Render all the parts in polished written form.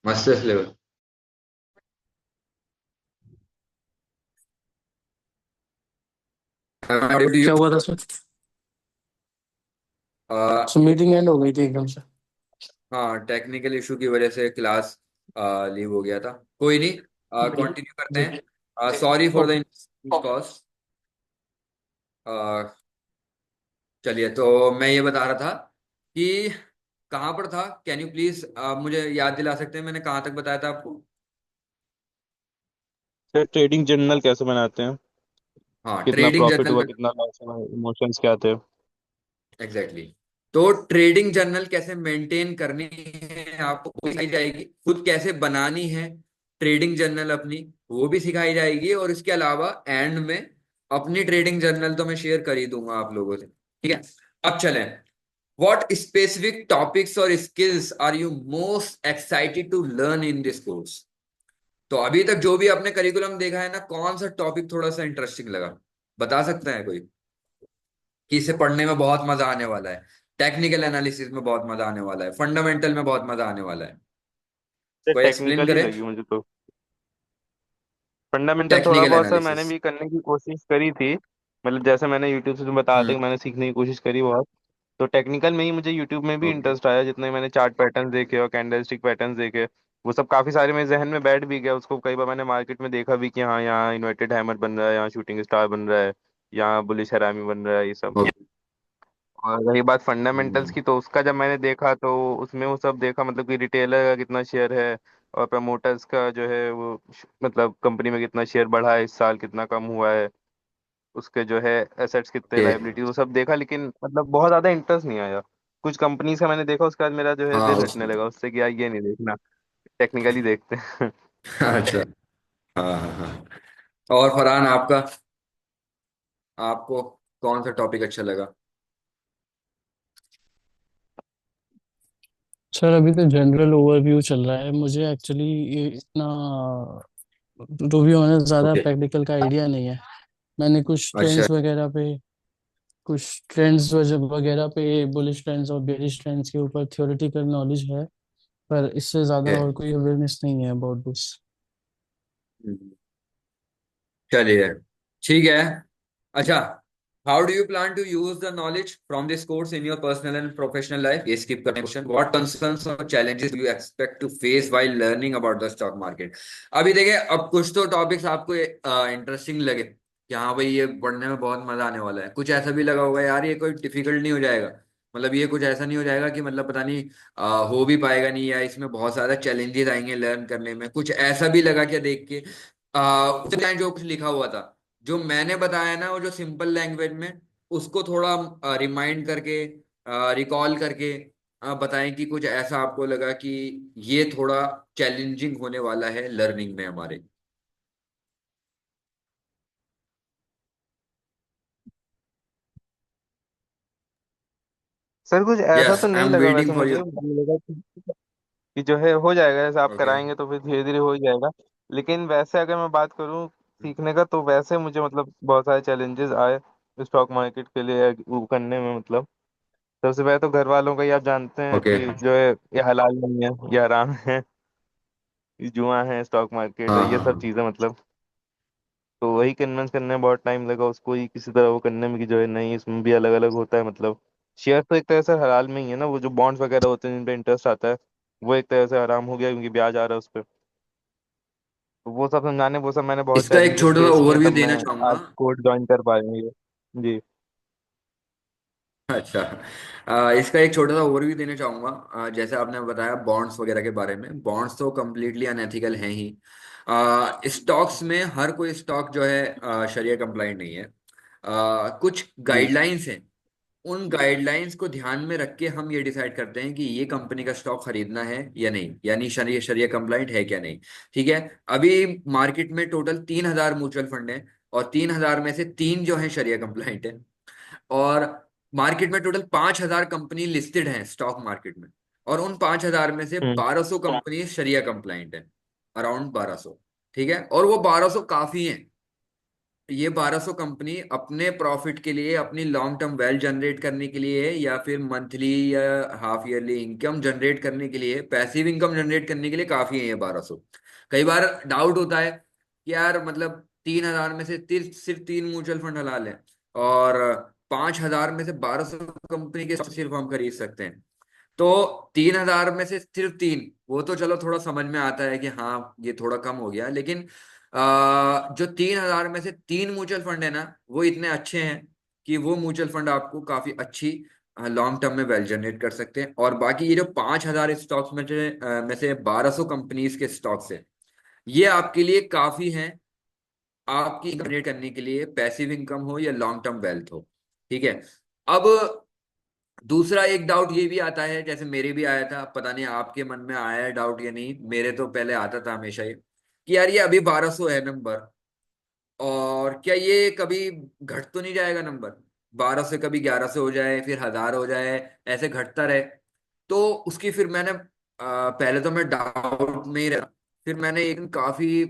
Masters level. क्या हुआ था सर? सो मीटिंग एंड हो गई थी एकदम से। हाँ, टेक्निकल इशू की वजह से क्लास लीव हो गया था। कोई नहीं, बढ़िया। कंटिन्यू करते जी। हैं। Sorry for the okay. Cost. चलिए, तो मैं ये बता रहा था कि कहाँ पर था। कैन यू प्लीज मुझे याद दिला सकते हैं मैंने कहाँ तक बताया था आपको? सर ट्रेडिंग जर्नल कैसे बनाते हैं? हाँ, कितना ट्रेडिंग प्रॉफिट जर्नल हुआ, में। कितना लॉस हुआ, इमोशंस क्या थे? Exactly exactly. तो ट्रेडिंग जर्नल कैसे मेंटेन करनी है आपको सिखाई जाएगी, खुद कैसे बनानी है ट्रेडिंग जर्नल अपनी, वो भी सिखाई जाएगी। और इसके अलावा एंड में अपनी ट्रेडिंग जर्नल तो मैं शेयर कर ही दूंगा आप लोगों से। ठीक है, अब चलें। व्हाट स्पेसिफिक टॉपिक्स और skills are you most excited to learn in this course? तो अभी तक जो भी आपने करिकुलम देखा है ना, कौन सा टॉपिक थोड़ा सा इंटरेस्टिंग लगा, बता सकते हैं कोई? कि इसे पढ़ने में बहुत मजा आने वाला है, टेक्निकल एनालिसिस में बहुत मजा आने वाला है, फंडामेंटल में बहुत मजा आने वाला है। सर कोई एक्सप्लेन टेक्निकल ही करे। लगी मुझे तो। फंडामेंटल थोड़ा टेक्निकल बहुत सर मैंने एनालिसिस। भी करने की कोशिश करी थी। मतलब जैसे मैंने यूट्यूब से, तुम बताया था हम्म। कि मैंने सीखने की कोशिश करी बहुत। तो टेक्निकल में ही मुझे यूट्यूब में भी ओके। इंटरेस्ट आया, जितने मैंने चार्ट पैटर्न देखे और कैंडलस्टिक पैटर्न्स देखे। वो सब काफी सारे मेरे जहन में बैठ भी गया। उसको कई बार मैंने मार्केट में देखा भी कि हाँ, यहाँ इन्वर्टेड हैमर बन रहा है, यहाँ शूटिंग स्टार बन रहा है, यहाँ बुलिश हरामी बन रहा है, ये सब। ओके। और रही बात फंडामेंटल्स हम्म। की, तो उसका जब मैंने देखा तो उसमें वो सब देखा, मतलब कि रिटेलर का कितना शेयर है, और प्रमोटर्स का जो है वो मतलब कंपनी में कितना शेयर बढ़ा है इस साल, कितना कम हुआ है, उसके जो है एसेट्स कितने, ओके। लाइबिलिटी, वो सब देखा। लेकिन मतलब बहुत ज्यादा इंटरेस्ट नहीं आया। कुछ कंपनीज का मैंने देखा, उसके बाद मेरा जो है हाँ दिल हटने उसमें। लगा उससे कि यार ये नहीं देखना, टेक्निकली देखते हैं। अच्छा। हाँ हाँ हाँ। और फरहान, आपका, आपको कौन सा टॉपिक अच्छा लगा? सर अभी तो जनरल ओवरव्यू चल रहा है। मुझे एक्चुअली ये इतना टू बी ऑनेस्ट ज़्यादा ओके। प्रैक्टिकल का आइडिया नहीं है। मैंने कुछ अच्छा। ट्रेंड्स वगैरह पे बुलिश ट्रेंड्स और बेरिश ट्रेंड्स के ऊपर थ्योरेटिकल नॉलेज है, पर इससे ज़्यादा ओके। और कोई अवेयरनेस नहीं है अबाउट दिस। चलिए, ठीक है। अच्छा, how do you plan to use the knowledge from this course in your personal and professional life? ये स्किप करने क्वेश्चन। व्हाट कंसर्न्स और challenges do you expect to face while learning about the stock market? अभी देखिए, अब कुछ तो topics आपको interesting लगे कि हाँ भाई, ये पढ़ने में बहुत मजा आने वाला है। कुछ ऐसा भी लगा होगा यार, ये कोई डिफिकल्ट नहीं हो जाएगा, मतलब ये कुछ ऐसा नहीं हो जाएगा कि मतलब पता नहीं हो भी पाएगा नहीं, या इसमें बहुत सारा चैलेंजेस आएंगे लर्न करने में। कुछ ऐसा भी लगा क्या देख के? उसमें जो कुछ लिखा हुआ था, जो मैंने बताया ना, वो जो सिंपल लैंग्वेज में, उसको थोड़ा रिमाइंड करके, रिकॉल करके बताएं कि कुछ ऐसा आपको लगा कि ये थोड़ा चैलेंजिंग होने वाला है लर्निंग में हमारे। सर कुछ ऐसा यस, तो आई नहीं एम लगा वेटिंग वैसे, फॉर मुझे योर। लगा कि जो है हो जाएगा, जैसे आप ओके। कराएंगे तो फिर धीरे धीरे हो ही जाएगा। लेकिन वैसे अगर मैं बात करूं सीखने का, तो वैसे मुझे मतलब बहुत सारे चैलेंजेस आए स्टॉक मार्केट के लिए वो करने में। मतलब सबसे पहले तो घर वालों का ही आप जानते हैं ओके। कि जो है ये हलाल नहीं है, ये हराम है, ये जुआ है, स्टॉक मार्केट हाँ है, ये हाँ सब हाँ। चीजें मतलब। तो वही कन्विंस करने में बहुत टाइम लगा उसको ही किसी तरह वो करने में कि जो है नहीं, इसमें भी अलग अलग होता है। मतलब शेयर तो एक तरह से हलाल में ही है ना, वो जो बॉन्ड्स वगैरह होते हैं जिन पे इंटरेस्ट आता है, वो एक तरह से हराम हो गया क्योंकि ब्याज आ रहा है उस पर। तो वो सब समझाने, वो सब मैंने बहुत इसका एक चैलेंजेस छोटा सा फेस किए, ओवरव्यू तब मैं देना चाहूंगा। आज कोर्स ज्वाइन कर पाया हूँ ये। जी। अच्छा, इसका एक छोटा सा ओवरव्यू देना चाहूंगा। जैसे आपने बताया बॉन्ड्स वगैरह के बारे में, बॉन्ड्स तो कम्प्लीटली अनएथिकल हैं ही। स्टॉक्स में हर कोई स्टॉक जो है शरिया कंप्लाइंट नहीं है। कुछ जी। गाइडलाइंस हैं, उन गाइडलाइंस को ध्यान में रख के हम ये डिसाइड करते हैं कि ये कंपनी का स्टॉक खरीदना है या नहीं, यानी शरिया शरिया कंप्लाइंट है क्या नहीं। ठीक है। अभी मार्केट में टोटल 3,000 म्यूचुअल फंड है, और 3,000 में से तीन जो है शरिया कंप्लाइंट है। और मार्केट में टोटल 5,000 कंपनी लिस्टेड हैं स्टॉक मार्केट में, और उन 5,000 में से हम्म। 1,200 कंपनी शरिया कंप्लाइंट है, अराउंड 1,200। ठीक है, और वो 1,200 काफी हैं। ये 1200 कंपनी अपने प्रॉफिट के लिए, अपनी लॉन्ग टर्म वेल्थ जनरेट करने के लिए, या फिर मंथली या हाफ ईयरली इनकम जनरेट करने के लिए, पैसिव इनकम जनरेट करने के लिए काफी है ये 1200। कई बार डाउट होता है कि यार मतलब 3000 में से सिर्फ 3 म्यूचुअल फंड हलाल है, और 5000 में से 1200 कंपनी के सिर्फ हम खरीद सकते हैं। तो 3000 में से सिर्फ तीन, वो तो चलो थोड़ा समझ में आता है कि हाँ ये थोड़ा कम हो गया, लेकिन जो 3000 में से तीन म्यूचुअल फंड है ना, वो इतने अच्छे हैं कि वो म्यूचुअल फंड आपको काफी अच्छी लॉन्ग टर्म में वेल्थ जनरेट कर सकते हैं। और बाकी ये जो 5000 स्टॉक्स में से 1200 कंपनीज के स्टॉक्स है, ये आपके लिए काफी हैं, आपकी जनरेट करने के लिए, पैसिव इनकम हो या लॉन्ग टर्म वेल्थ हो। ठीक है। अब दूसरा एक डाउट ये भी आता है, जैसे मेरे भी आया था, पता नहीं आपके मन में आया है डाउट या नहीं, मेरे तो पहले आता था हमेशा ये, कि यार ये अभी 1200 है नंबर, और क्या ये कभी घट तो नहीं जाएगा नंबर, 12 से कभी 1100 हो जाए, फिर 1000 हो जाए, ऐसे घटता रहे। तो उसकी फिर मैंने पहले तो मैं डाउट में ही रहा, फिर मैंने एक दिन काफी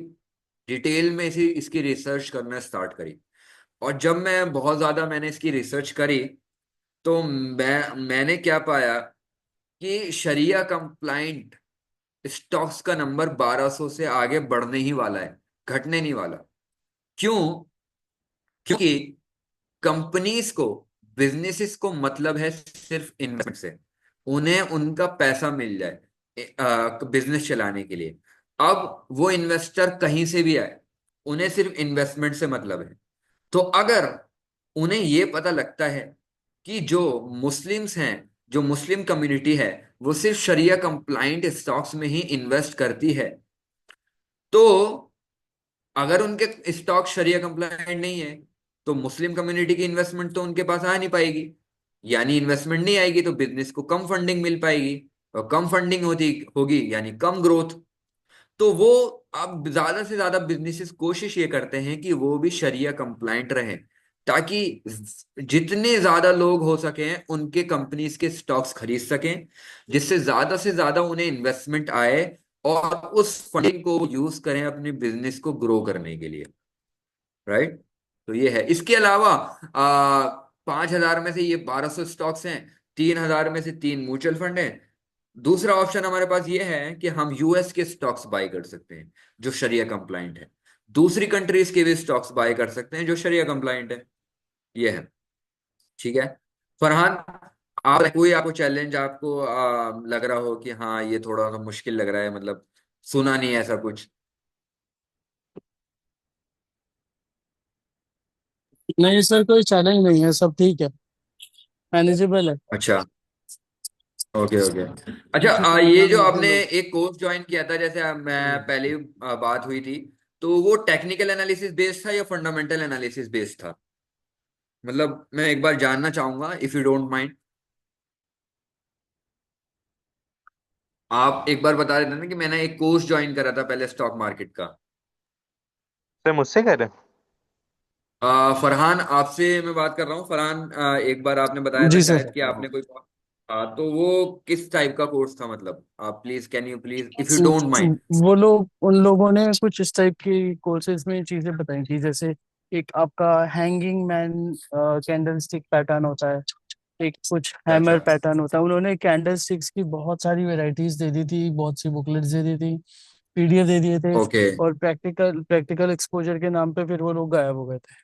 डिटेल में इसकी रिसर्च करना स्टार्ट करी। और जब मैं बहुत ज्यादा मैंने इसकी रिसर्च करी, तो मैंने क्या पाया कि शरिया कंप्लाइंट स्टॉक्स का नंबर 1200 से आगे बढ़ने ही वाला है, घटने नहीं वाला। क्यों? क्योंकि कंपनीज को, बिजनेसेस को मतलब है सिर्फ इन्वेस्टमेंट से, उन्हें उनका पैसा मिल जाए बिजनेस चलाने के लिए। अब वो इन्वेस्टर कहीं से भी आए, उन्हें सिर्फ इन्वेस्टमेंट से मतलब है। तो अगर उन्हें ये पता लगता है कि जो मुस्लिम्स हैं, जो मुस्लिम कम्युनिटी है, वो सिर्फ शरिया कंप्लाइंट स्टॉक्स में ही इन्वेस्ट करती है, तो अगर उनके स्टॉक शरिया कंप्लाइंट नहीं है, तो मुस्लिम कम्युनिटी की इन्वेस्टमेंट तो उनके पास आ नहीं पाएगी। यानी इन्वेस्टमेंट नहीं आएगी तो बिजनेस को कम फंडिंग मिल पाएगी, और कम फंडिंग होती होगी यानी कम ग्रोथ। तो वो, अब ज्यादा से ज्यादा बिजनेसेस कोशिश ये करते हैं कि वो भी शरिया कंप्लाइंट रहें, ताकि जितने ज्यादा लोग हो सके उनके कंपनीज के स्टॉक्स खरीद सकें, जिससे ज्यादा से ज्यादा उन्हें इन्वेस्टमेंट आए, और उस फंडिंग को यूज करें अपने बिजनेस को ग्रो करने के लिए। राइट। तो ये है। इसके अलावा 5000 में से ये 1200 स्टॉक्स हैं, 3000 में से तीन म्यूचुअल फंड हैं। दूसरा ऑप्शन हमारे पास ये है कि हम यूएस के स्टॉक्स बाय कर सकते हैं जो शरिया कंप्लाइंट है, दूसरी कंट्रीज के भी स्टॉक्स बाय कर सकते हैं जो शरिया कंप्लाइंट है। ये है। ठीक है। फरहान, आप कोई आपको चैलेंज आपको लग रहा हो कि हाँ ये थोड़ा सा मुश्किल लग रहा है, मतलब सुना नहीं है ऐसा कुछ? नहीं सर, कोई चैलेंज नहीं है, सब ठीक है, मैनेजेबल है। अच्छा। Okay okay. अच्छा, ये जो आपने एक कोर्स ज्वाइन किया था, जैसे मैं पहले ही, बात हुई थी, तो वो टेक्निकल एनालिसिस बेस्ड था या फंडामेंटल एनालिसिस बेस्ड था? मतलब मैं एक बार जानना चाहूंगा, इफ यू डोंट माइंड। आप एक बार बता रहे थे ना कि मैंने एक कोर्स ज्वाइन करा था पहले स्टॉक मार्केट का। सर मुझसे कह रहे हैं? फरहान, आपसे मैं बात कर रहा हूँ। फरहान, एक बार आपने बताया था जी सर। शायद कि आपने कोई, तो वो किस टाइप का कोर्स था? मतलब आप please, can you please, if you don't mind. वो लोग, उन लोगों ने कुछ इस टाइप की कोर्सेज में चीजें बताई थी, जैसे एक आपका hanging man candle stick pattern होता है, एक कुछ हैमर अच्छा। पैटर्न होता है। उन्होंने कैंडल स्टिक्स की बहुत सारी वेराइटीज दे दी थी, बहुत सी बुकलेट्स दे दी थी, पीडीएफ दे दिए थे, ओके, और प्रैक्टिकल प्रैक्टिकल एक्सपोजर के नाम पे फिर वो लोग गायब हो गए थे।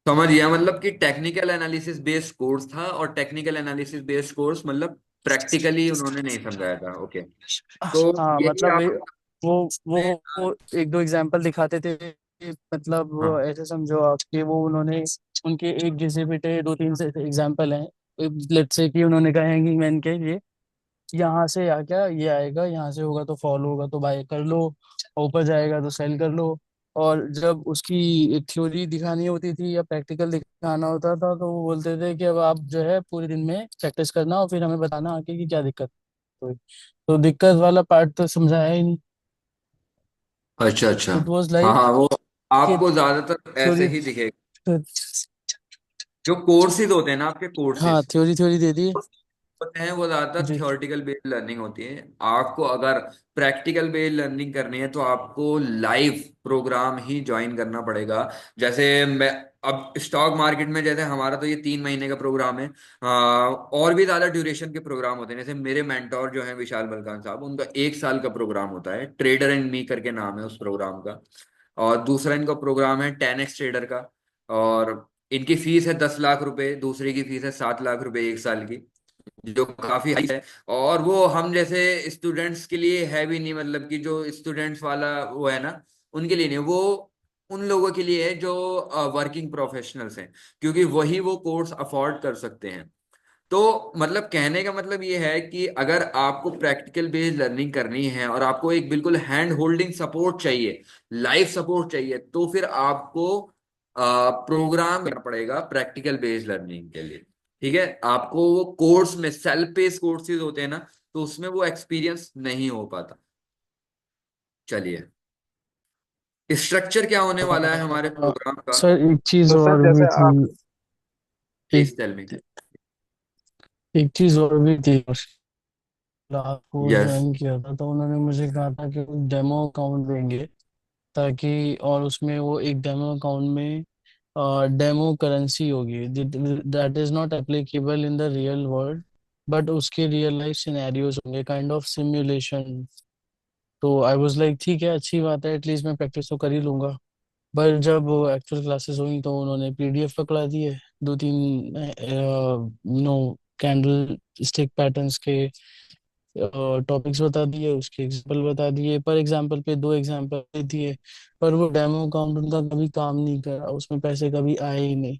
समझ गया। मतलब कि टेक्निकल एनालिसिस बेस्ड कोर्स था, और टेक्निकल एनालिसिस बेस्ड कोर्स मतलब प्रैक्टिकली उन्होंने नहीं समझाया था। ओके। तो हाँ यही मतलब आप ने, वो एक दो एग्जांपल दिखाते थे, मतलब वो हाँ। ऐसे समझो आप कि वो उन्होंने, उनके एक घिसे पिटे दो तीन से एग्जांपल हैं। लेट्स से कि उन्होंने कहा हैंगिंग मैन के लिए, यहाँ से आ क्या ये आएगा, यहाँ से होगा तो फॉल होगा तो बाय कर लो, ऊपर जाएगा तो सेल कर लो। और जब उसकी एक थ्योरी दिखानी होती थी या प्रैक्टिकल दिखाना होता था, तो वो बोलते थे कि अब आप जो है पूरे दिन में प्रैक्टिस करना और फिर हमें बताना आके कि क्या दिक्कत हुई। तो दिक्कत वाला पार्ट तो समझाया ही नहीं। अच्छा अच्छा। इट वाज हाँ लाइक हाँ, वो कि आपको ज्यादातर ऐसे थ्योरी, ही दिखेगा। जो कोर्सेज होते हैं ना आपके हाँ कोर्सेज, थ्योरी थ्योरी दे दी। होते हैं वो ज्यादातर जी। थ्योरेटिकल बेस्ड लर्निंग होती है। आपको अगर प्रैक्टिकल बेस्ड लर्निंग करनी है तो आपको लाइव प्रोग्राम ही ज्वाइन करना पड़ेगा। जैसे मैं अब स्टॉक मार्केट में, जैसे हमारा तो ये 3 महीने का प्रोग्राम है। और भी ज्यादा ड्यूरेशन के प्रोग्राम होते हैं। जैसे मेरे मेंटोर जो है विशाल बलकान साहब, उनका 1 साल का प्रोग्राम होता है, ट्रेडर एंड मी करके नाम है उस प्रोग्राम का। और दूसरा इनका प्रोग्राम है 10x ट्रेडर का। और इनकी फीस है 10 लाख रुपए, दूसरे की फीस है 7 लाख रुपए 1 साल की, जो काफी हाई है। और वो हम जैसे स्टूडेंट्स के लिए है भी नहीं, मतलब कि जो स्टूडेंट्स वाला वो है ना, उनके लिए नहीं वो, उन लोगों के लिए है जो वर्किंग प्रोफेशनल्स हैं, क्योंकि वही वो कोर्स अफोर्ड कर सकते हैं। तो मतलब कहने का मतलब ये है कि अगर आपको प्रैक्टिकल बेस्ड लर्निंग करनी है और आपको एक बिल्कुल हैंड होल्डिंग सपोर्ट चाहिए, लाइव सपोर्ट चाहिए, तो फिर आपको प्रोग्राम करना पड़ेगा प्रैक्टिकल बेस्ड लर्निंग के लिए। ठीक है, आपको वो कोर्स में सेल्फ पेस कोर्सेज होते हैं ना, तो उसमें वो एक्सपीरियंस नहीं हो पाता। चलिए, स्ट्रक्चर क्या होने वाला है हमारे अ, प्रोग्राम का? सर एक चीज तो सर और भी जैसे थी। आप एक प्लीज टेल मी। एक चीज और भी थी। Last course yes. ज्वाइन किया था तो उन्होंने मुझे कहा था कि डेमो अकाउंट देंगे, ताकि और उसमें वो एक डेमो अकाउंट में डेमो करेंसी होगी that is not applicable in the real world, but उसके रियल लाइफ सिनेरियोज होंगे, काइंड ऑफ सिमुलेशन। तो आई वाज लाइक ठीक है, अच्छी बात है, एटलीस्ट मैं प्रैक्टिस तो कर ही लूंगा। पर जब एक्चुअल क्लासेस हुई तो उन्होंने पीडीएफ पकड़ा दिए, दो तीन नो कैंडल स्टिक पैटर्न्स के टॉपिक्स बता दिए, उसके एग्जाम्पल बता दिए, पर एग्जाम्पल पे दो एग्जाम्पल दे दिए। पर वो डेमो अकाउंट उनका कभी काम नहीं करा, उसमें पैसे कभी आए ही नहीं।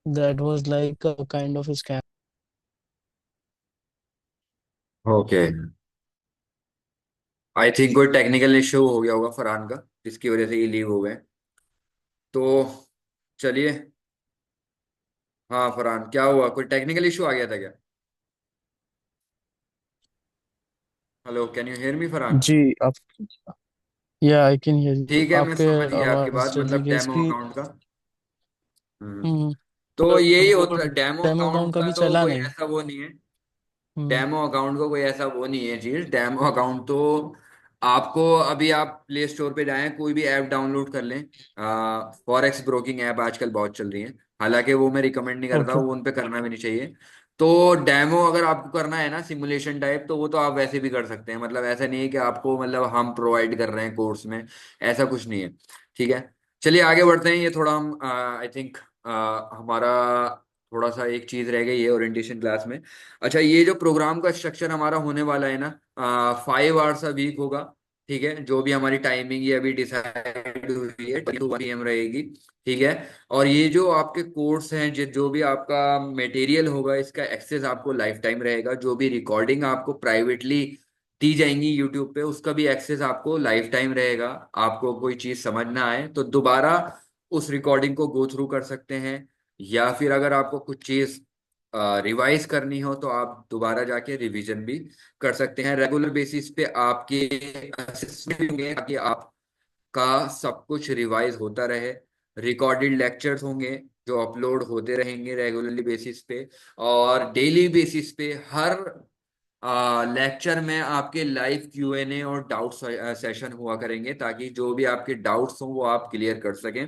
That was like kind of scam. Okay, I think कोई टेक्निकल इश्यू हो गया होगा फरहान का, जिसकी वजह से ये लीव हो गए। तो चलिए। हाँ फरहान, क्या हुआ, कोई टेक्निकल इशू आ गया था क्या? Hello, can you hear me Farhan? जी। आप, या आई कैन हियर यू, ठीक है, मैं आपके समझ गया आपकी आवाज बात, चली मतलब गई डेमो इसकी। अकाउंट का। हम्म। हम्म। तो पर यही वो होता है, डेमो डेमो अकाउंट अकाउंट का कभी तो चला कोई नहीं। ऐसा वो नहीं है। हम्म। डेमो अकाउंट को कोई ऐसा वो नहीं है चीज। डेमो अकाउंट तो आपको, अभी आप प्ले स्टोर पे जाएं, कोई भी ऐप डाउनलोड कर लें। फॉरेक्स ब्रोकिंग ऐप आजकल बहुत चल रही है, हालांकि वो मैं रिकमेंड नहीं करता, ओके। वो उन पे करना भी नहीं चाहिए। तो डेमो अगर आपको करना है ना, सिमुलेशन टाइप, तो वो तो आप वैसे भी कर सकते हैं। मतलब ऐसा नहीं है कि आपको, मतलब हम प्रोवाइड कर रहे हैं कोर्स में, ऐसा कुछ नहीं है। ठीक है, चलिए आगे बढ़ते हैं। ये थोड़ा हम आई थिंक हमारा थोड़ा सा एक चीज रह गई है ओरिएंटेशन क्लास में। अच्छा, ये जो प्रोग्राम का स्ट्रक्चर हमारा होने वाला है ना, 5 आवर्स अ वीक होगा। ठीक है, जो भी हमारी टाइमिंग ये अभी डिसाइड हुई है 2 PM रहेगी। ठीक है, और ये जो आपके कोर्स हैं, जो भी आपका मटेरियल होगा, इसका एक्सेस आपको लाइफ टाइम रहेगा। जो भी रिकॉर्डिंग आपको प्राइवेटली दी जाएंगी यूट्यूब पे, उसका भी एक्सेस आपको लाइफ टाइम रहेगा। आपको कोई चीज समझ ना आए तो दोबारा उस रिकॉर्डिंग को गो थ्रू कर सकते हैं, या फिर अगर आपको कुछ चीज रिवाइज करनी हो तो आप दोबारा जाके रिवीजन भी कर सकते हैं। रेगुलर बेसिस पे आपके असेसमेंट होंगे, ताकि आपका सब कुछ रिवाइज होता रहे। रिकॉर्डेड लेक्चर्स होंगे जो अपलोड होते रहेंगे रेगुलरली बेसिस पे। और डेली बेसिस पे हर लेक्चर में आपके लाइव Q&A और डाउट सेशन हुआ करेंगे, ताकि जो भी आपके डाउट्स हों वो आप क्लियर कर सकें।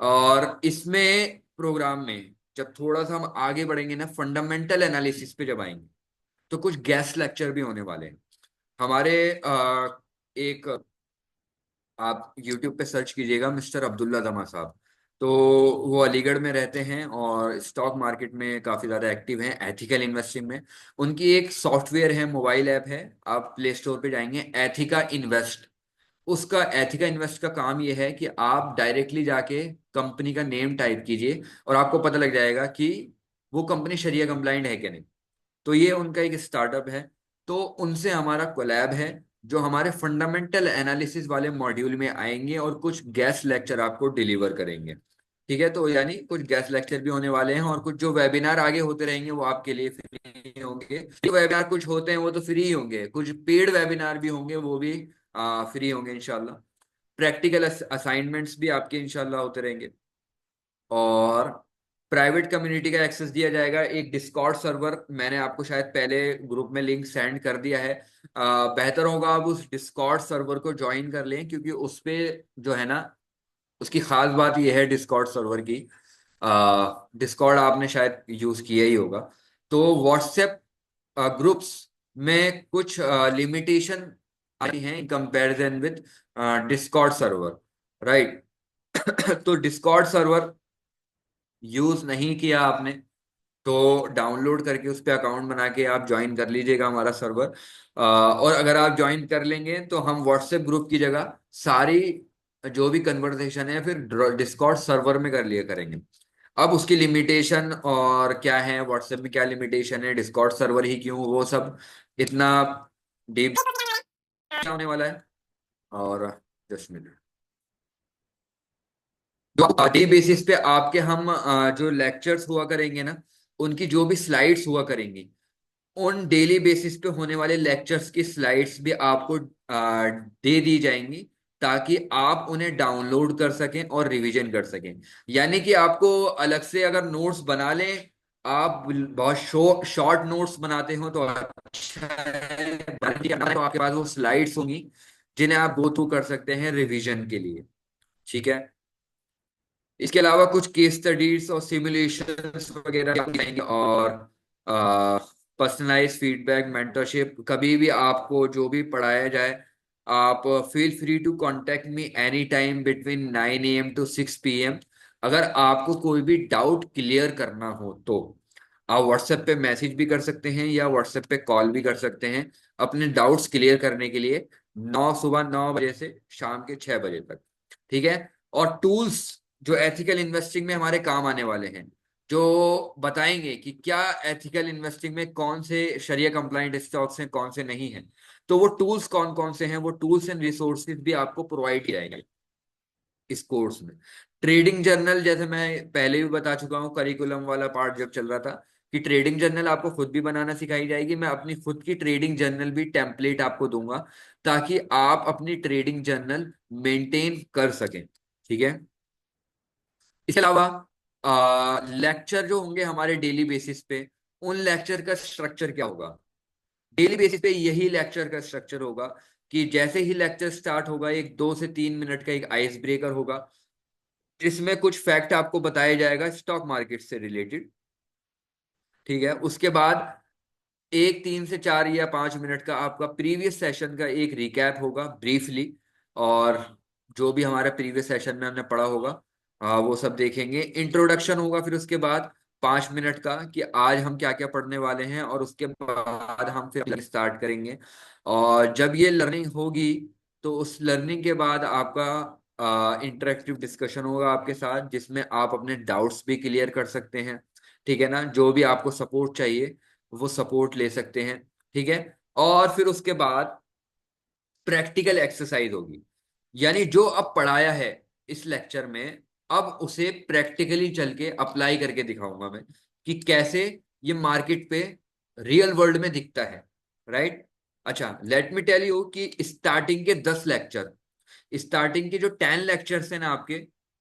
और इसमें प्रोग्राम में जब थोड़ा सा हम आगे बढ़ेंगे ना, फंडामेंटल एनालिसिस पे जब आएंगे, तो कुछ गेस्ट लेक्चर भी होने वाले हैं हमारे। एक, आप यूट्यूब पे सर्च कीजिएगा मिस्टर अब्दुल्ला दमा साहब। तो वो अलीगढ़ में रहते हैं और स्टॉक मार्केट में काफी ज्यादा एक्टिव हैं, एथिकल इन्वेस्टिंग में। उनकी एक सॉफ्टवेयर है, मोबाइल ऐप है, आप प्ले स्टोर पे जाएंगे, एथिका इन्वेस्ट। उसका एथिका इन्वेस्ट का काम ये है कि आप डायरेक्टली जाके कंपनी का नेम टाइप कीजिए और आपको पता लग जाएगा कि वो कंपनी शरिया कंप्लाइंट है कि नहीं। तो ये उनका एक स्टार्टअप है। तो उनसे हमारा कोलैब है, जो हमारे फंडामेंटल एनालिसिस वाले मॉड्यूल में आएंगे और कुछ गेस्ट लेक्चर आपको डिलीवर करेंगे। ठीक है, तो यानी कुछ गेस्ट लेक्चर भी होने वाले हैं, और कुछ जो वेबिनार आगे होते रहेंगे वो आपके लिए फ्री होंगे। जो वेबिनार कुछ होते हैं वो तो फ्री ही होंगे, कुछ पेड वेबिनार भी होंगे, वो भी फ्री होंगे इंशाल्लाह। प्रैक्टिकल असाइनमेंट्स भी आपके इंशाल्लाह होते रहेंगे। और प्राइवेट कम्युनिटी का एक्सेस दिया जाएगा, एक डिस्कॉर्ड सर्वर, मैंने आपको शायद पहले ग्रुप में लिंक सेंड कर दिया है। बेहतर होगा आप उस डिस्कॉर्ड सर्वर को ज्वाइन कर लें, क्योंकि उस पे जो है ना, उसकी खास बात यह है डिस्कॉर्ड सर्वर की, डिस्कॉर्ड आपने शायद यूज किया ही होगा। तो व्हाट्सएप ग्रुप्स में कुछ लिमिटेशन आई हैं in comparison with Discord server, right. तो डिस्कॉर्ड सर्वर यूज नहीं किया आपने तो डाउनलोड करके उस पर अकाउंट बना के आप ज्वाइन कर लीजिएगा हमारा सर्वर। और अगर आप ज्वाइन कर लेंगे तो हम व्हाट्सएप ग्रुप की जगह सारी जो भी कन्वर्सेशन है फिर डिस्कॉर्ड सर्वर में कर लिया करेंगे। अब उसकी लिमिटेशन और क्या है, व्हाट्सएप में क्या लिमिटेशन है, डिस्कॉर्ड सर्वर ही क्यों, वो सब इतना डीप होने वाला है। और जस्ट मिनट, जो डे बेसिस पे आपके हम जो लेक्चर्स हुआ करेंगे ना, उनकी जो भी स्लाइड्स हुआ करेंगी, उन डेली बेसिस पे होने वाले लेक्चर्स की स्लाइड्स भी आपको दे दी जाएंगी, ताकि आप उन्हें डाउनलोड कर सकें और रिवीजन कर सकें। यानी कि आपको अलग से अगर नोट्स बना लें, आप बहुत शॉर्ट नोट्स बनाते हो तो अच्छा है, तो आपके पास वो स्लाइड्स होंगी जिन्हें आप गो थ्रू कर सकते हैं रिवीजन के लिए। ठीक है। इसके अलावा कुछ केस स्टडीज और सिमुलेशंस वगैरह भी आएंगे, और पर्सनलाइज फीडबैक, मेंटरशिप, कभी भी आपको जो भी पढ़ाया जाए, आप feel free to contact me any time between 9 AM to 6 PM। अगर आपको कोई भी डाउट क्लियर करना हो तो आप व्हाट्सएप पे मैसेज भी कर सकते हैं या व्हाट्सएप पे कॉल भी कर सकते हैं अपने डाउट्स क्लियर करने के लिए, सुबह 9 बजे से शाम के 6 बजे तक। ठीक है। और टूल्स जो एथिकल इन्वेस्टिंग में हमारे काम आने वाले हैं, जो बताएंगे कि क्या एथिकल इन्वेस्टिंग में कौन से शरिया कंप्लाइंट स्टॉक्स हैं, कौन से नहीं हैं, तो वो टूल्स कौन कौन से हैं, वो टूल्स एंड रिसोर्सेज भी आपको प्रोवाइड किए जाएंगे इस कोर्स में। ट्रेडिंग जर्नल, जैसे मैं पहले भी बता चुका हूँ करिकुलम वाला पार्ट जब चल रहा था, कि ट्रेडिंग जर्नल आपको खुद भी बनाना सिखाई जाएगी। मैं अपनी खुद की ट्रेडिंग जर्नल भी टेम्पलेट आपको दूंगा, ताकि आप अपनी ट्रेडिंग जर्नल मेंटेन कर सकें। ठीक है। इसके अलावा लेक्चर जो होंगे हमारे डेली बेसिस पे, उन लेक्चर का स्ट्रक्चर क्या होगा, डेली बेसिस पे यही लेक्चर का स्ट्रक्चर होगा कि जैसे ही लेक्चर स्टार्ट होगा, एक 2 से 3 मिनट का एक आइस ब्रेकर होगा, जिसमें कुछ फैक्ट आपको बताया जाएगा स्टॉक मार्केट से रिलेटेड। ठीक है। उसके बाद एक 3 से 4 या 5 मिनट का आपका प्रीवियस सेशन का एक रिकैप होगा ब्रीफली, और जो भी हमारे प्रीवियस सेशन में हमने पढ़ा होगा वो सब देखेंगे। इंट्रोडक्शन होगा फिर उसके बाद 5 मिनट का, कि आज हम क्या क्या पढ़ने वाले हैं, और उसके बाद हम फिर स्टार्ट करेंगे। और जब ये लर्निंग होगी तो उस लर्निंग के बाद आपका इंटरेक्टिव डिस्कशन होगा आपके साथ, जिसमें आप अपने डाउट्स भी क्लियर कर सकते हैं। ठीक है ना, जो भी आपको सपोर्ट चाहिए वो सपोर्ट ले सकते हैं। ठीक है। और फिर उसके बाद प्रैक्टिकल एक्सरसाइज होगी, यानी जो अब पढ़ाया है इस लेक्चर में, अब उसे प्रैक्टिकली चल के अप्लाई करके दिखाऊंगा मैं, कि कैसे ये मार्केट पे रियल वर्ल्ड में दिखता है। राइट। अच्छा, लेट मी टेल यू कि स्टार्टिंग के 10 लेक्चर, स्टार्टिंग के जो 10 लेक्चर्स हैं ना आपके,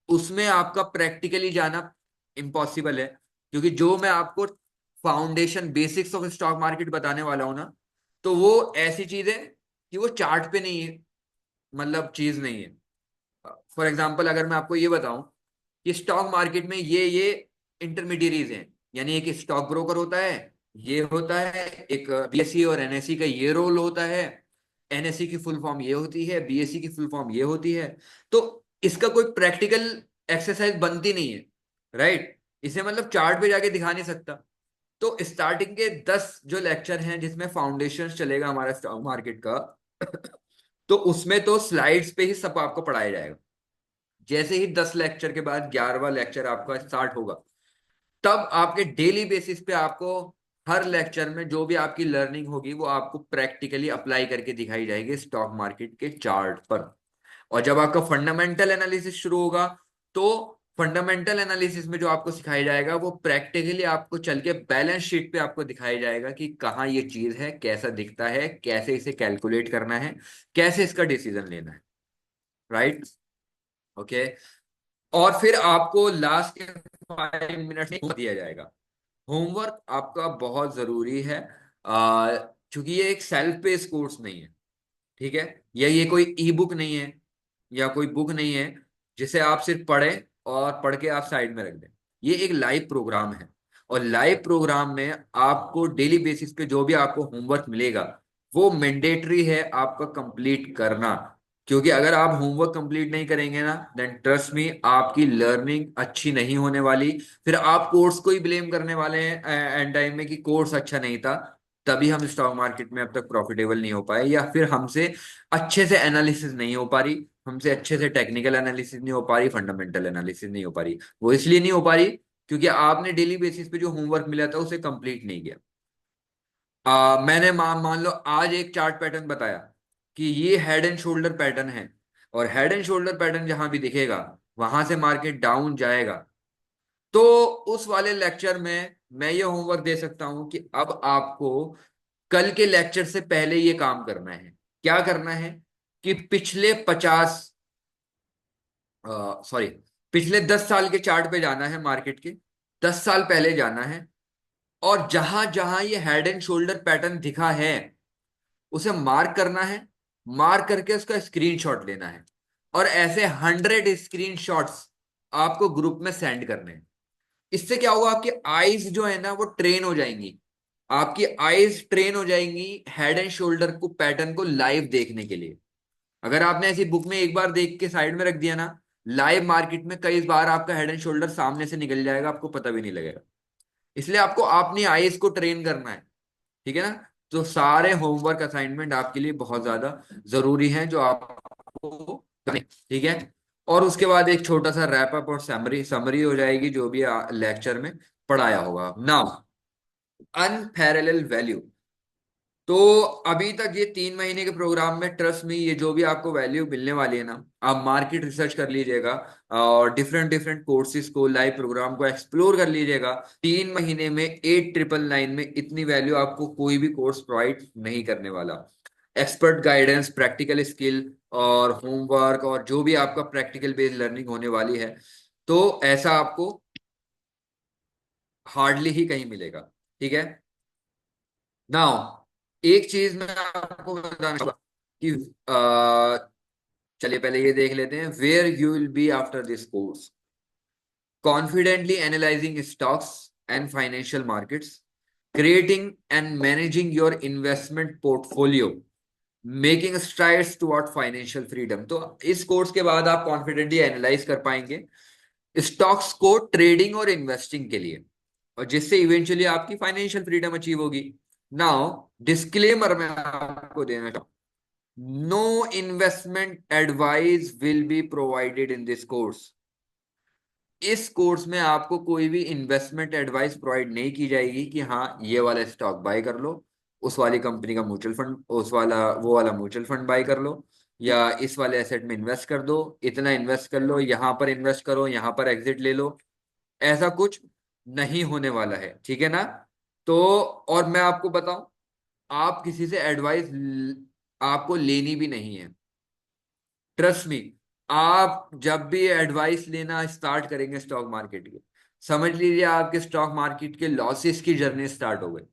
उसमें आपका प्रैक्टिकली जाना इम्पॉसिबल है, क्योंकि जो मैं आपको foundation basics of stock market बताने वाला हूं ना, तो वो ऐसी चीज है कि वो चार्ट पे नहीं है, मतलब चीज नहीं है। फॉर एग्जाम्पल अगर मैं आपको ये बताऊं कि स्टॉक मार्केट में ये इंटरमीडियरीज हैं, यानी एक स्टॉक ब्रोकर होता है, ये होता है एक बीएसई और एनएसई का ये रोल होता है, एनएसई की फुल फॉर्म ये होती है, बीएसई की फुल फॉर्म ये होती है, तो इसका कोई प्रैक्टिकल एक्सरसाइज बनती नहीं है। राइट। इसे मतलब चार्ट पे जाके दिखा नहीं सकता। तो स्टार्टिंग के 10 जो लेक्चर हैं जिसमें फाउंडेशन चलेगा हमारा स्टॉक मार्केट का, तो उसमें तो स्लाइड्स पे ही सब आपको पढ़ाया जाएगा। जैसे ही 10 लेक्चर के बाद 11वां लेक्चर आपका स्टार्ट होगा, तब आपके डेली बेसिस पे आपको हर लेक्चर में जो भी आपकी लर्निंग होगी वो आपको प्रैक्टिकली अप्लाई करके दिखाई जाएगी स्टॉक मार्केट के चार्ट पर। और जब आपका फंडामेंटल एनालिसिस शुरू होगा, तो फंडामेंटल एनालिसिस में जो आपको सिखाया जाएगा वो प्रैक्टिकली आपको चल के बैलेंस शीट पे आपको दिखाया जाएगा कि कहाँ ये चीज है, कैसा दिखता है, कैसे इसे कैलकुलेट करना है, कैसे इसका डिसीजन लेना है। राइट। ओके। और फिर आपको लास्ट के 5 मिनट में दिया जाएगा। होमवर्क आपका बहुत जरूरी है, क्योंकि ये एक सेल्फ पेस कोर्स नहीं है, ठीक है, या ये कोई ई बुक नहीं है, या कोई बुक नहीं है जिसे आप सिर्फ पढ़ें और पढ़ के आप साइड में रख दें। ये एक लाइव प्रोग्राम है, और लाइव प्रोग्राम में आपको डेली बेसिस पे जो भी आपको होमवर्क मिलेगा वो मैंडेटरी है आपका कंप्लीट करना। क्योंकि अगर आप होमवर्क कंप्लीट नहीं करेंगे ना, देन ट्रस्ट मी आपकी लर्निंग अच्छी नहीं होने वाली। फिर आप कोर्स को ही ब्लेम करने वाले हैं एंड टाइम में कि कोर्स अच्छा नहीं था, तभी हम स्टॉक मार्केट में अब तक प्रॉफिटेबल नहीं हो पाए, या फिर हमसे अच्छे से एनालिसिस नहीं हो पा रही, हमसे अच्छे से टेक्निकल एनालिसिस नहीं हो पा रही, फंडामेंटल एनालिसिस नहीं हो पा रही। वो इसलिए नहीं हो पा रही क्योंकि आपने डेली बेसिस पे जो होमवर्क मिला था उसे कंप्लीट नहीं किया। मैंने मान लो आज एक चार्ट पैटर्न बताया कि ये हेड एंड शोल्डर पैटर्न है, और हेड एंड शोल्डर पैटर्न जहां भी दिखेगा वहां से मार्केट डाउन जाएगा। तो उस वाले लेक्चर में मैं ये होमवर्क दे सकता हूं कि अब आपको कल के लेक्चर से पहले ये काम करना है। क्या करना है कि पिछले 50, सॉरी, पिछले 10 साल के चार्ट पे जाना है मार्केट के, 10 साल पहले जाना है, और जहां जहां ये हेड एंड शोल्डर पैटर्न दिखा है उसे मार्क करना है। मार्क करके उसका स्क्रीनशॉट लेना है, और ऐसे 100 स्क्रीनशॉट्स आपको ग्रुप में सेंड करने हैं। इससे क्या होगा, आपकी आईज जो है ना वो ट्रेन हो जाएंगी। आपकी आईज ट्रेन हो जाएंगी हेड एंड शोल्डर को पैटर्न को लाइव देखने के लिए। अगर आपने ऐसी बुक में एक बार देख के साइड में रख दिया ना, लाइव मार्केट में कई बार आपका हेड एंड शोल्डर सामने से निकल जाएगा, आपको पता भी नहीं लगेगा। इसलिए आपको अपनी आईज को ट्रेन करना है, ठीक है ना। तो सारे होमवर्क असाइनमेंट आपके लिए बहुत ज्यादा जरूरी हैं जो आपको करने, ठीक है। और उसके बाद एक छोटा सा रैप अप और समरी समरी हो जाएगी जो भी लेक्चर में पढ़ाया होगा। Now, unparalleled value. तो अभी तक ये 3 महीने के प्रोग्राम में ट्रस्ट में ये जो भी आपको वैल्यू मिलने वाली है ना, आप मार्केट रिसर्च कर लीजिएगा और डिफरेंट डिफरेंट कोर्सेज को, लाइव प्रोग्राम को एक्सप्लोर कर लीजिएगा। 3 महीने में 8999 में इतनी वैल्यू आपको कोई भी कोर्स प्रोवाइड नहीं करने वाला। एक्सपर्ट गाइडेंस, प्रैक्टिकल स्किल और होमवर्क, और जो भी आपका प्रैक्टिकल बेस्ड लर्निंग होने वाली है, तो ऐसा आपको हार्डली ही कहीं मिलेगा, ठीक है। नाउ, एक चीज मैं आपको बताना चाहूंगा कि चलिए पहले ये देख लेते हैं, where you will be after this course. Confidently analysing stocks and financial markets, creating and managing your investment portfolio, making strides toward financial freedom. तो इस कोर्स के बाद आप कॉन्फिडेंटली एनालाइज कर पाएंगे स्टॉक्स को ट्रेडिंग और इन्वेस्टिंग के लिए, और जिससे इवेंचुअली आपकी फाइनेंशियल फ्रीडम अचीव होगी। नाउ, डिस्क्लेमर मैं आपको देना चाहूँ, no investment advice will be provided in this course. इस कोर्स में आपको कोई भी इन्वेस्टमेंट एडवाइस प्रोवाइड नहीं की जाएगी कि हाँ ये वाला स्टॉक बाय कर लो, उस वाली कंपनी का म्यूचुअल फंड, उस वाला वो वाला म्यूचुअल फंड बाय कर लो, या इस वाले एसेट में इन्वेस्ट कर दो, इतना इन्वेस्ट कर लो, यहाँ पर इन्वेस्ट करो, यहाँ पर एग्जिट ले लो। ऐसा कुछ नहीं होने वाला है, ठीक है ना। तो और मैं आपको बताऊं, आप किसी से एडवाइस आपको लेनी भी नहीं है। ट्रस्ट मी, आप जब भी एडवाइस लेना स्टार्ट करेंगे स्टॉक मार्केट के, समझ लीजिए आपके स्टॉक मार्केट के लॉसेस की जर्नी स्टार्ट हो गई,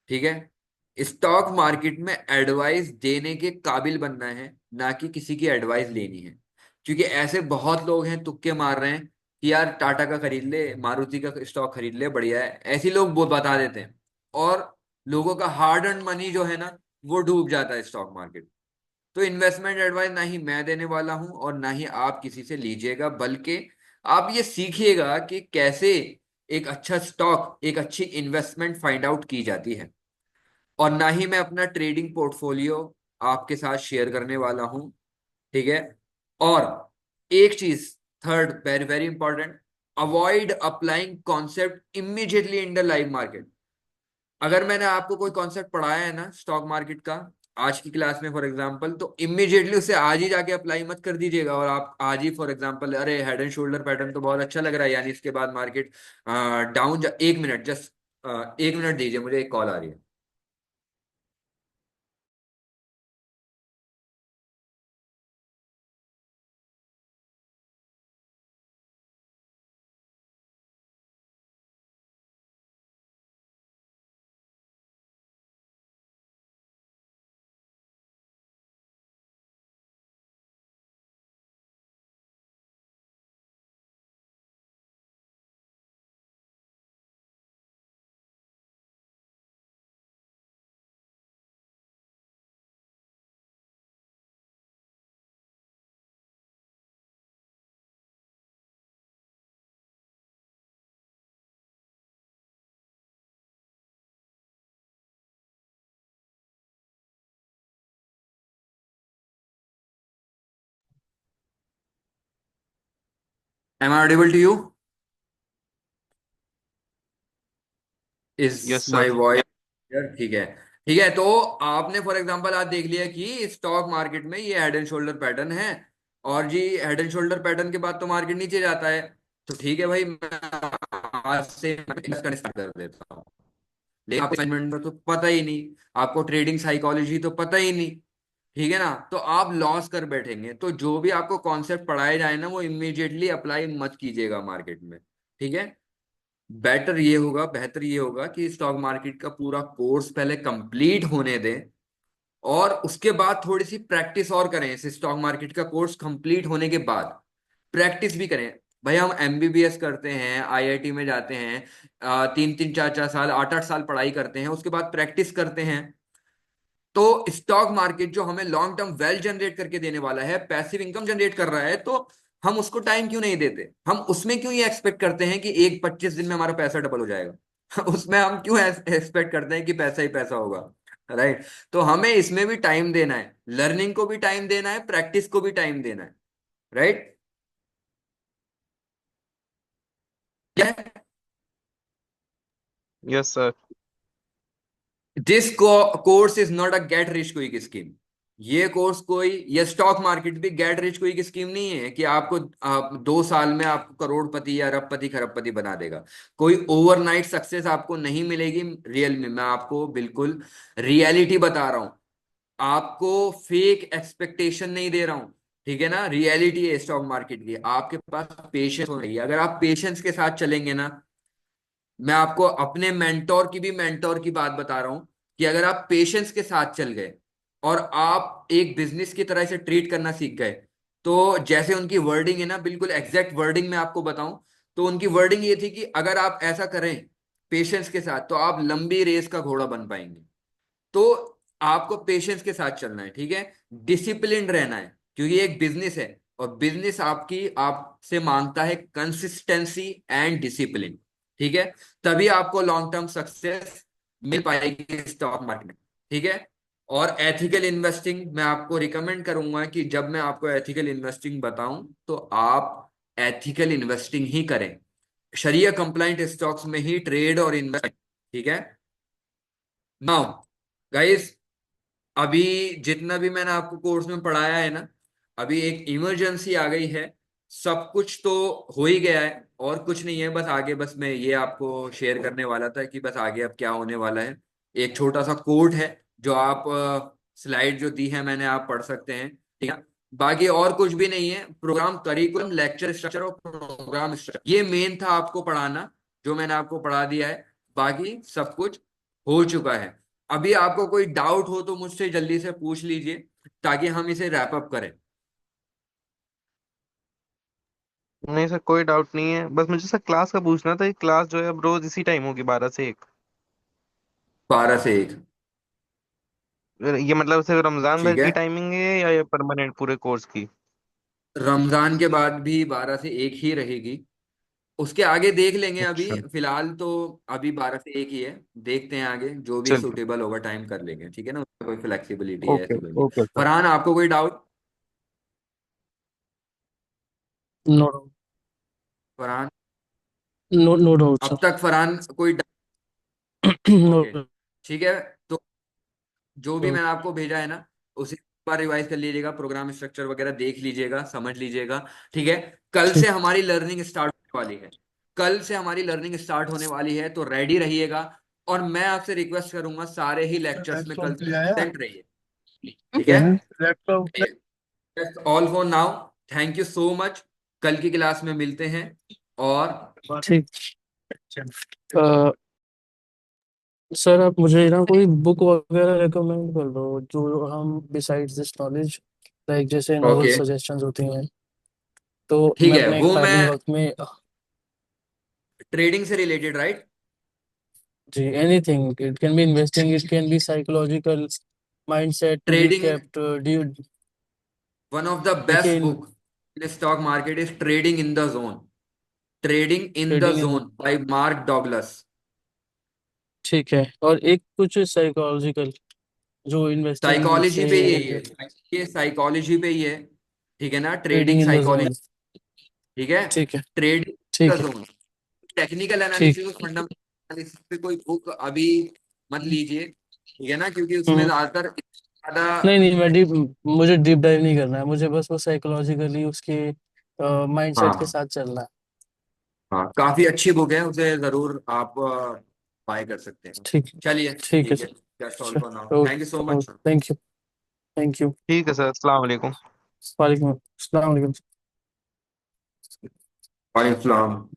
ठीक है। स्टॉक मार्केट में एडवाइस देने के काबिल बनना है, ना कि किसी की एडवाइस लेनी है। क्योंकि ऐसे बहुत लोग हैं तुक्के मार रहे हैं कि यार टाटा का खरीद ले, मारुति का स्टॉक खरीद ले, बढ़िया है, ऐसे लोग बहुत बता देते हैं, और लोगों का हार्ड अर्न मनी जो है ना वो डूब जाता है स्टॉक मार्केट। तो इन्वेस्टमेंट एडवाइस ना ही मैं देने वाला हूं और ना ही आप किसी से लीजिएगा, बल्कि आप ये सीखिएगा कि कैसे एक अच्छा स्टॉक, एक अच्छी इन्वेस्टमेंट फाइंड आउट की जाती है। और ना ही मैं अपना ट्रेडिंग पोर्टफोलियो आपके साथ शेयर करने वाला हूं, ठीक है। और एक चीज, third, very very important, avoid applying concept immediately in the live market. अगर मैंने आपको कोई कॉन्सेप्ट पढ़ाया है ना स्टॉक मार्केट का आज की क्लास में फॉर एग्जांपल, तो इमीडिएटली उसे आज ही जाके अप्लाई मत कर दीजिएगा, और आप आज ही फॉर एग्जांपल, अरे हेड एंड शोल्डर पैटर्न तो बहुत अच्छा लग रहा है, यानी इसके बाद market down, 1 minute, just 1 minute दीजिए, मुझे एक कॉल आ रही है। Am I audible to you? Is yes my sir. Voice? ठीक है। ठीक है, तो आपने फॉर एग्जांपल आज देख लिया कि स्टॉक मार्केट में ये हेड एंड शोल्डर पैटर्न है, और जी हेड एंड शोल्डर पैटर्न के बाद तो मार्केट नीचे जाता है। तो ठीक है भाई, मैं आज से इन्वेस्ट करना स्टार्ट कर देता हूँ। लेकिन आपको इन्वेस्टमेंट तो पता ही नहीं, आपको ट्रेडिंग साइकोलॉजी तो पता ही नहीं, ठीक है ना, तो आप लॉस कर बैठेंगे। तो जो भी आपको कॉन्सेप्ट पढ़ाए जाए ना, वो इमीडिएटली अप्लाई मत कीजिएगा मार्केट में, ठीक है। बेटर ये होगा, बेहतर ये होगा कि स्टॉक मार्केट का पूरा कोर्स पहले कंप्लीट होने दें, और उसके बाद थोड़ी सी प्रैक्टिस और करें। इस स्टॉक मार्केट का कोर्स कंप्लीट होने के बाद प्रैक्टिस भी करें। भाई हम एमबीबीएस करते हैं, आईआईटी में जाते हैं, 3 3 4 4 साल, 8 8 साल पढ़ाई करते हैं, उसके बाद प्रैक्टिस करते हैं। तो स्टॉक मार्केट जो हमें लॉन्ग टर्म वेल्थ जनरेट करके देने वाला है, पैसिव इनकम जनरेट कर रहा है, तो हम उसको टाइम क्यों नहीं देते? हम उसमें क्यों ये एक्सपेक्ट करते हैं कि एक 25 दिन में हमारा पैसा डबल हो जाएगा? उसमें हम क्यों एक्सपेक्ट करते हैं कि पैसा ही पैसा होगा? राइट। तो हमें इसमें भी टाइम देना है, लर्निंग को भी टाइम देना है, प्रैक्टिस को भी टाइम देना है। राइट। क्या? Yes sir. This course is not a get rich quick scheme. ये कोर्स कोई, ये स्टॉक मार्केट भी गेट रिच क्विक स्कीम नहीं है कि आपको आप 2 साल में आपको करोड़पति या अरबपति खरबपति बना देगा। कोई ओवरनाइट सक्सेस आपको नहीं मिलेगी। रियल में मैं आपको बिल्कुल रियलिटी बता रहा हूं, आपको फेक एक्सपेक्टेशन नहीं दे रहा हूं, ठीक है ना। रियलिटी है स्टॉक मार्केट की, आपके पास पेशेंस होना चाहिए। अगर आप पेशेंस के साथ चलेंगे ना, मैं आपको अपने मेंटोर की बात बता रहा हूं, कि अगर आप पेशेंस के साथ चल गए और आप एक बिजनेस की तरह से ट्रीट करना सीख गए, तो जैसे उनकी वर्डिंग है ना, बिल्कुल एग्जैक्ट वर्डिंग में आपको बताऊं, तो उनकी वर्डिंग ये थी कि अगर आप ऐसा करें पेशेंस के साथ, तो आप लंबी रेस का घोड़ा बन पाएंगे। तो आपको पेशेंस के साथ चलना है, ठीक है। डिसिप्लिन रहना है, क्योंकि एक बिजनेस है, और बिजनेस आपकी आपसे मांगता है कंसिस्टेंसी एंड डिसिप्लिन, ठीक है। तभी आपको लॉन्ग टर्म सक्सेस मिल पाएगी स्टॉक मार्केट में, ठीक है। और एथिकल इन्वेस्टिंग मैं आपको रिकमेंड करूंगा कि जब मैं आपको एथिकल इन्वेस्टिंग बताऊं, तो आप एथिकल इन्वेस्टिंग ही करें, शरिया कंप्लाइंट स्टॉक्स में ही ट्रेड और इन्वेस्ट, ठीक है। नाउ गाइस, अभी जितना भी मैंने आपको कोर्स में पढ़ाया है ना, अभी एक इमरजेंसी आ गई है। सब कुछ तो हो ही गया है, और कुछ नहीं है, बस आगे बस मैं ये आपको शेयर करने वाला था कि बस आगे अब क्या होने वाला है। एक छोटा सा कोड है, जो आप स्लाइड जो दी है मैंने, आप पढ़ सकते हैं, ठीक है। बाकी और कुछ भी नहीं है। प्रोग्राम करिकुलम, लेक्चर स्ट्रक्चर और प्रोग्राम स्ट्रक्चर, ये मेन था आपको पढ़ाना, जो मैंने आपको पढ़ा दिया है। बाकी सब कुछ हो चुका है। अभी आपको कोई डाउट हो तो मुझसे जल्दी से पूछ लीजिए, ताकि हम इसे रैप अप करें। नहीं सर, कोई डाउट नहीं है, बस मुझे सर क्लास का पूछना था। ये क्लास जो है अब रोज इसी टाइम होगी, 12 से 1? 12 से 1। ये मतलब सिर्फ रमजान भर ठीक है। की टाइमिंग है या ये परमानेंट पूरे कोर्स की? रमजान के बाद भी 12 से 1 ही रहेगी, उसके आगे देख लेंगे। अभी अच्छा। फिलहाल तो अभी 12 से 1 ही है। देखते हैं आगे जो भी चलिए। सूटेबल होगा टाइम कर लेंगे, ठीक है ना, उसमें कोई फ्लेक्सिबिलिटी है ओके। ऐसी कोई नहीं। Okay sir. फरहान, आपको कोई doubt? No Farhan, no no doubt अब सर। तक फरहान कोई नो ओके, ठीक है। तो जो भी मैंने आपको भेजा है ना, उसे एक बार रिवाइज कर लीजिएगा, प्रोग्राम स्ट्रक्चर वगैरह देख लीजिएगा, समझ लीजिएगा, ठीक है। कल से ठीक। हमारी लर्निंग स्टार्ट होने वाली है। कल से हमारी लर्निंग स्टार्ट होने वाली है, तो रेडी रहिएगा। और मैं आपसे रिक्वेस्ट करूंगा, सारे ही लेक्चर्स में कल लैपटॉप ले आया प्रेजेंट रहिए, ठीक क्या है। है laptop. All for now, thank you so much. कल की क्लास में मिलते हैं। और ठीक। अ, सर आप मुझे ना कोई बुक वगैरह रेकमेंड कर दो, जो हम बिसाइड्स दिस नॉलेज, लाइक जैसे नोवेल ओके, सजेशंस होती हैं, तो ठीक मैं है, अपने वो मैं खाली वक्त में ट्रेडिंग से रिलेटेड, राइट? जी anything, it can be investing, it can be psychological, mindset to be trading, kept due. One of the best देखिए book in stock market is trading in the zone. Trading in the trading in, zone by Mark Douglas. ठीक है, और एक कुछ psychological जो investing psychology से पे ही है रिलेटेड, ये साइकोलॉजी पे ही है, ठीक है ना, trading trading in the zone. Psychology. ठीक है। ठीक है। ट्रेडिंग ठीक का है। जोन, टेक्निकल ठीक। एनालिसिस और फंडामेंटल एनालिसिस पे कोई बुक अभी मत लीजिए, ठीक है ना, क्योंकि उसमें हम्म। ज्यादातर ज्यादा। नहीं नहीं, मैं डीप मुझे डीप डाइव नहीं करना है, मुझे बस वो साइकोलॉजिकली उसके माइंडसेट के हाँ साथ चलना है। हाँ, काफी अच्छी बुक है, उसे जरूर आप बाय कर सकते हैं। ठीक। चलिए ठीक है ठीक है, sir. That's all for now, चलो, thank you so okay, much. Thank you. Thank you. ठीक है सर, अस्सलाम वालेकुम। वालेकुम अस्सलाम वालेकुम। वालेकुम सलाम।